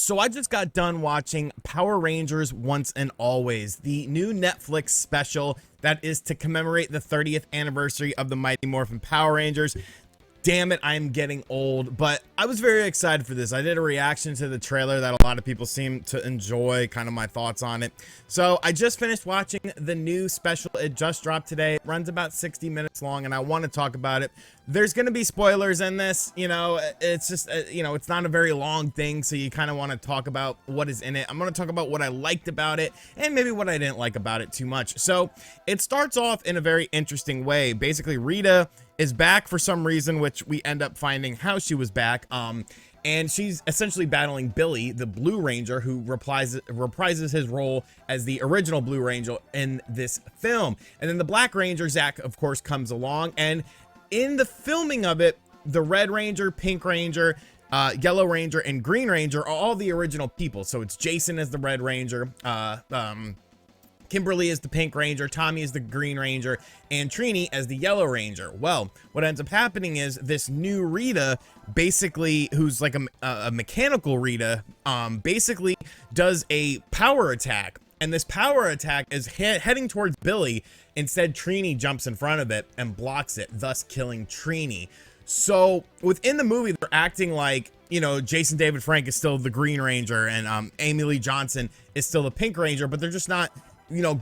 So I just got done watching Power Rangers Once and Always, the new Netflix special that is to commemorate the 30th anniversary of the Mighty Morphin Power Rangers. Damn it, I'm getting old, but I was very excited for this. I did a reaction to the trailer that a lot of people seem to enjoy, kind of my thoughts on it. So I just finished watching the new special. It just dropped today. It runs about 60 minutes long, and I want to talk about it. There's going to be spoilers in this, it's just, it's not a very long thing, so you kind of want to talk about what is in it. I'm going to talk about what I liked about it, and maybe what I didn't like about it too much. So it starts off in a very interesting way. Basically, Rita is back for some reason, which we end up finding how she was back. And she's essentially battling Billy, the Blue Ranger, who reprises his role as the original Blue Ranger in this film. And then the Black Ranger, Zach, of course, comes along. And in the filming of it, the Red Ranger, Pink Ranger, Yellow Ranger, and Green Ranger are all the original people. So it's Jason as the Red Ranger, Kimberly is the Pink Ranger, Tommy is the Green Ranger, and Trini as the Yellow Ranger. Well, what ends up happening is this new Rita, basically, who's like a mechanical Rita, basically does a power attack. And this power attack is heading towards Billy. Instead, Trini jumps in front of it and blocks it, thus killing Trini. So within the movie, they're acting like, Jason David Frank is still the Green Ranger and Amy Lee Johnson is still the Pink Ranger, but they're just not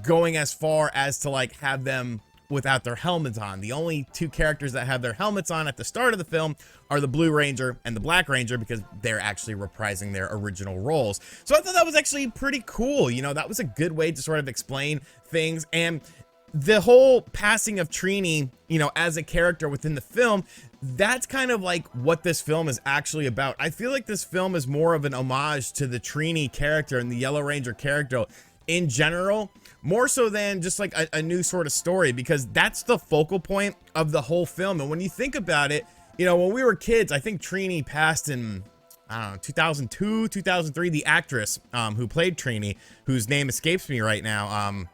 going as far as to like have them without their helmets on. The only two characters that have their helmets on at the start of the film are the Blue Ranger and the Black Ranger, because they're actually reprising their original roles. So I thought that was actually pretty cool. That was a good way to sort of explain things. And the whole passing of Trini, as a character within the film, that's kind of like what this film is actually about. I feel like this film is more of an homage to the Trini character and the Yellow Ranger character in general, more so than just like a new sort of story, because that's the focal point of the whole film. And when you think about it, when we were kids, I think Trini passed in, I don't know, 2002, 2003. The actress who played Trini, whose name escapes me right now, and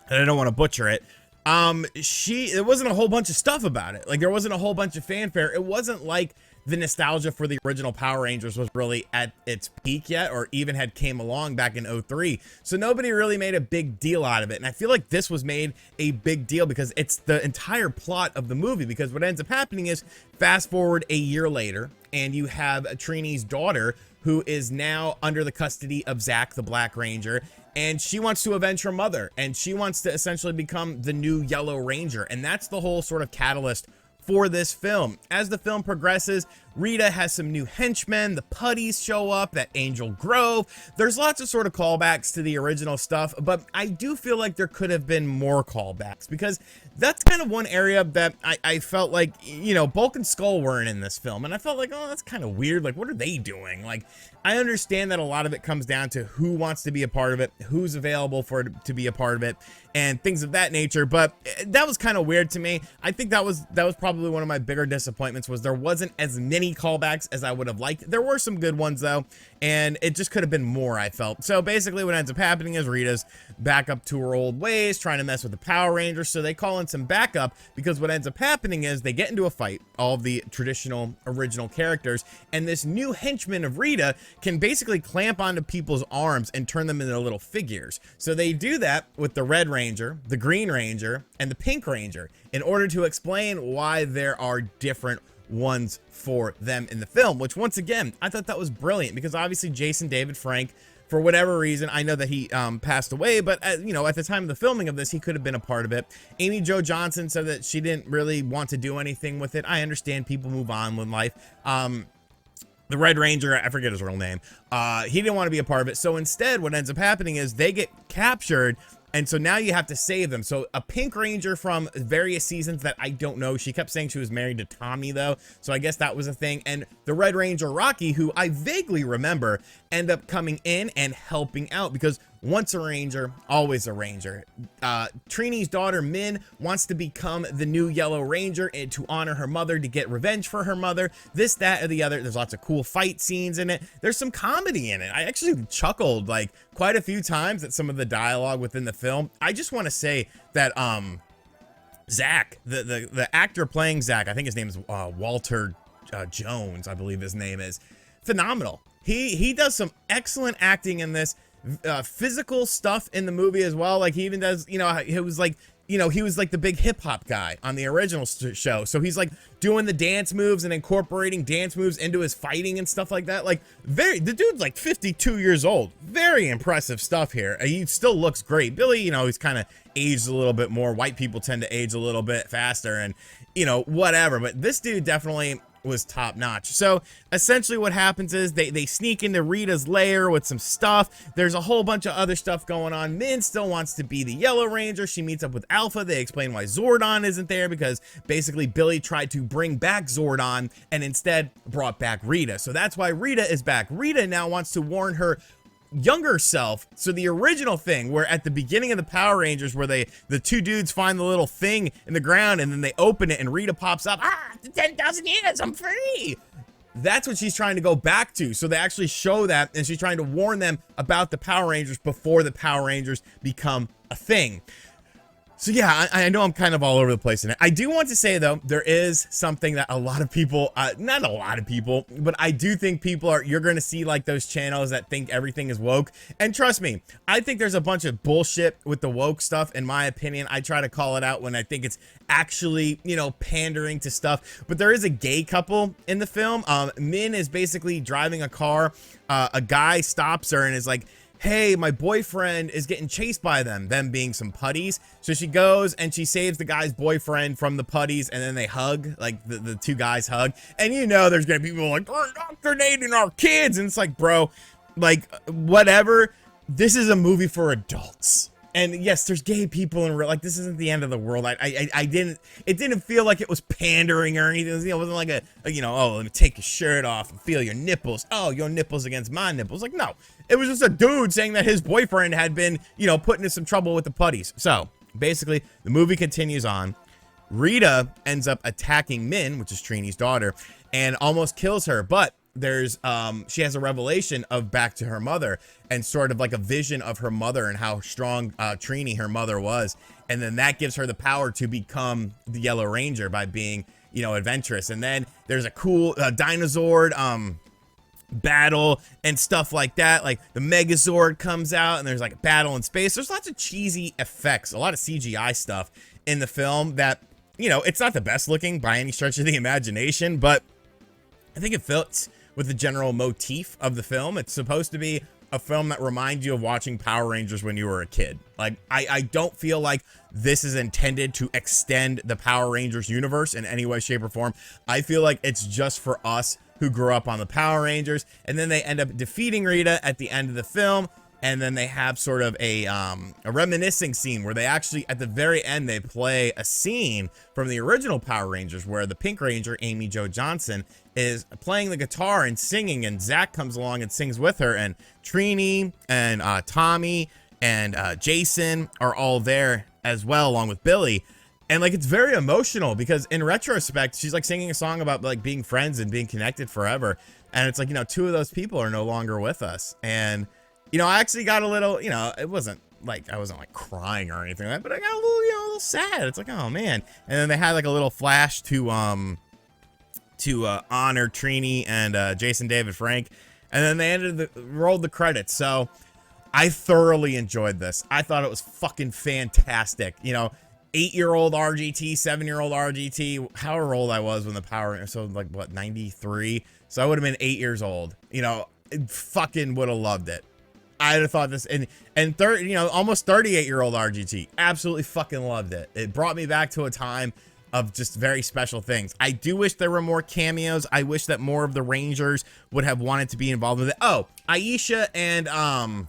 I don't want to butcher it, there wasn't a whole bunch of stuff about it. Like, there wasn't a whole bunch of fanfare. It wasn't like the nostalgia for the original Power Rangers was really at its peak yet, or even had came along back in '03. So nobody really made a big deal out of it. And I feel like this was made a big deal because it's the entire plot of the movie. Because what ends up happening is, fast forward a year later, and you have Trini's daughter, who is now under the custody of Zach, the Black Ranger, and she wants to avenge her mother, and she wants to essentially become the new Yellow Ranger. And that's the whole sort of catalyst for this film. As the film progresses, Rita has some new henchmen. The Putties show up at Angel Grove. There's lots of sort of callbacks to the original stuff, but I do feel like there could have been more callbacks, because that's kind of one area that I felt like, Bulk and Skull weren't in this film, and I felt like, oh, that's kind of weird. Like, what are they doing? Like, I understand that a lot of it comes down to who wants to be a part of it, who's available to be a part of it, and things of that nature, but that was kind of weird to me. I think that was probably one of my bigger disappointments, was there wasn't as many callbacks as I would have liked. There were some good ones though, and it just could have been more, I felt. So basically what ends up happening is Rita's back up to her old ways, trying to mess with the Power Rangers, so they call in some backup, because what ends up happening is they get into a fight, all of the traditional original characters, and this new henchman of Rita can basically clamp onto people's arms and turn them into little figures. So they do that with the Red Ranger, the Green Ranger, and the Pink Ranger, in order to explain why there are different ones for them in the film, which, once again, I thought that was brilliant, because obviously Jason David Frank, for whatever reason, I know that he passed away, but at the time of the filming of this, he could have been a part of it. Amy Jo Johnson said that she didn't really want to do anything with it. I understand people move on with life. The Red Ranger, I forget his real name, he didn't want to be a part of it. So instead, what ends up happening is they get captured, and so now you have to save them. So a Pink Ranger from various seasons that I don't know. She kept saying she was married to Tommy, though, so I guess that was a thing. And the Red Ranger, Rocky, who I vaguely remember, end up coming in and helping out, because once a Ranger, always a Ranger. Trini's daughter, Min, wants to become the new Yellow Ranger and to honor her mother, to get revenge for her mother. This, that, or the other. There's lots of cool fight scenes in it. There's some comedy in it. I actually chuckled like quite a few times at some of the dialogue within the film. I just want to say that Zach, the actor playing Zach, I think his name is Walter Jones, I believe his name is, phenomenal. He does some excellent acting in this, physical stuff in the movie as well. Like, he even does, you know, it was like, you know, he was like the big hip hop guy on the original show. So he's like doing the dance moves and incorporating dance moves into his fighting and stuff like that. Like, the dude's like 52 years old. Very impressive stuff here. He still looks great. Billy, you know, he's kind of aged a little bit more. White people tend to age a little bit faster and, you know, whatever. But this dude definitely was top notch. So essentially what happens is they sneak into Rita's lair with some stuff. There's a whole bunch of other stuff going on. Min still wants to be the Yellow Ranger. She meets up with Alpha. They explain why Zordon isn't there, because basically Billy tried to bring back Zordon and instead brought back Rita. So that's why Rita is back. Rita now wants to warn her younger self. So the original thing where at the beginning of the Power Rangers, where the two dudes find the little thing in the ground and then they open it and Rita pops up, after 10,000 years, I'm free. That's what she's trying to go back to. So they actually show that, and she's trying to warn them about the Power Rangers before the Power Rangers become a thing. So yeah, I know I'm kind of all over the place in it. I do want to say though, there is something that a lot of people, not a lot of people, but I do think people you're going to see like those channels that think everything is woke. And trust me, I think there's a bunch of bullshit with the woke stuff. In my opinion, I try to call it out when I think it's actually, you know, pandering to stuff. But there is a gay couple in the film. Min is basically driving a car. A guy stops her and is like, hey, my boyfriend is getting chased by them being some putties. So she goes and she saves the guy's boyfriend from the putties, and then they hug, like the two guys hug. And you know there's gonna be people like, we're indoctrinating our kids, and it's like, bro, like, whatever. This is a movie for adults. And yes, there's gay people in real, like, this isn't the end of the world. It didn't feel like it was pandering or anything. You know, it wasn't like you know, oh, let me take your shirt off and feel your nipples. Oh, your nipples against my nipples. Like, no, it was just a dude saying that his boyfriend had been, you know, put into some trouble with the putties. So basically the movie continues on. Rita ends up attacking Min, which is Trini's daughter, and almost kills her. But there's she has a revelation of back to her mother, and sort of like a vision of her mother and how strong Trini, her mother, was. And then that gives her the power to become the Yellow Ranger by being, you know, adventurous. And then there's a cool dinosaur battle and stuff like that. Like the Megazord comes out and there's like a battle in space. There's lots of cheesy effects, a lot of CGI stuff in the film that, you know, it's not the best looking by any stretch of the imagination, but I think it fits with the general motif of the film. It's supposed to be a film that reminds you of watching Power Rangers when you were a kid. Like, I don't feel like this is intended to extend the Power Rangers universe in any way, shape, or form. I feel like it's just for us who grew up on the Power Rangers, and then they end up defeating Rita at the end of the film. And then they have sort of a reminiscing scene where they actually, at the very end, they play a scene from the original Power Rangers where the Pink Ranger, Amy Jo Johnson, is playing the guitar and singing, and Zach comes along and sings with her, and Trini and Tommy and Jason are all there as well, along with Billy. And like, it's very emotional because in retrospect, she's like singing a song about like being friends and being connected forever. And it's like, you know, two of those people are no longer with us. And you know, I actually got a little, you know, it wasn't like, I wasn't like crying or anything like that, but I got a little, you know, a little sad. It's like, oh man. And then they had like a little flash to honor Trini and Jason David Frank. And then they rolled the credits. So I thoroughly enjoyed this. I thought it was fucking fantastic. You know, 8-year-old RGT, 7-year-old RGT, however old I was when the Power, so like what, 93? So I would have been 8 years old. You know, fucking would have loved it. I'd have thought this, and 30, you know, almost 38-year-old RGT, absolutely fucking loved it. It brought me back to a time of just very special things. I do wish there were more cameos. I wish that more of the Rangers would have wanted to be involved with it. Oh, Aisha and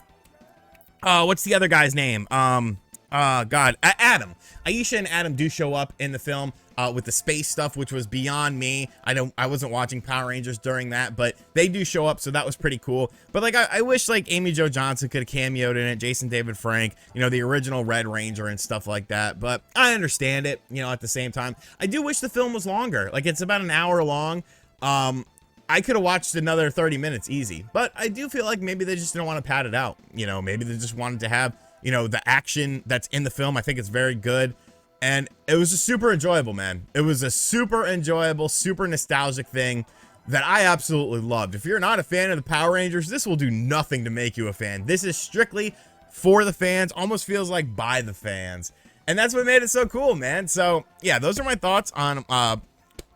what's the other guy's name? Adam. Aisha and Adam do show up in the film with the space stuff, which was beyond me. I wasn't watching Power Rangers during that, but they do show up, so that was pretty cool. But like, I wish like Amy Jo Johnson could have cameoed in it, Jason David Frank, you know, the original Red Ranger and stuff like that. But I understand it, you know, at the same time. I do wish the film was longer. Like, it's about an hour long. I could have watched another 30 minutes easy, but I do feel like maybe they just didn't want to pad it out. You know, maybe they just wanted to have, you know, the action that's in the film. I think it's very good. And it was just super enjoyable, man. It was a super enjoyable, super nostalgic thing. that I absolutely loved. If you're not a fan of the Power Rangers, this will do nothing to make you a fan. This is strictly for the fans, almost feels like by the fans. And that's what made it so cool, man. So, yeah, those are my thoughts on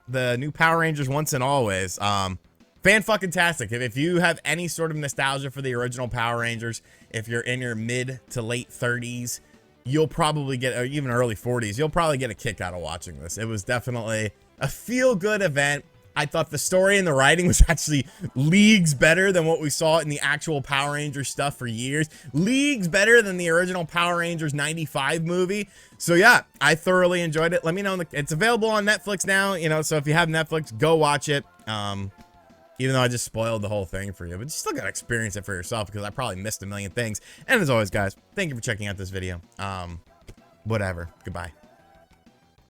the new Power Rangers Once and Always. Fan-fucking-tastic. If you have any sort of nostalgia for the original Power Rangers, if you're in your mid to late 30s, you'll probably get, or even early 40s, you'll probably get a kick out of watching this. It was definitely a feel-good event. I thought the story and the writing was actually leagues better than what we saw in the actual Power Rangers stuff for years. Leagues better than the original Power Rangers 95 movie. So yeah, I thoroughly enjoyed it. Let me know. It's available on Netflix now, you know, so if you have Netflix, go watch it. Even though I just spoiled the whole thing for you, but you still gotta experience it for yourself because I probably missed a million things. And as always, guys, thank you for checking out this video. Whatever. Goodbye.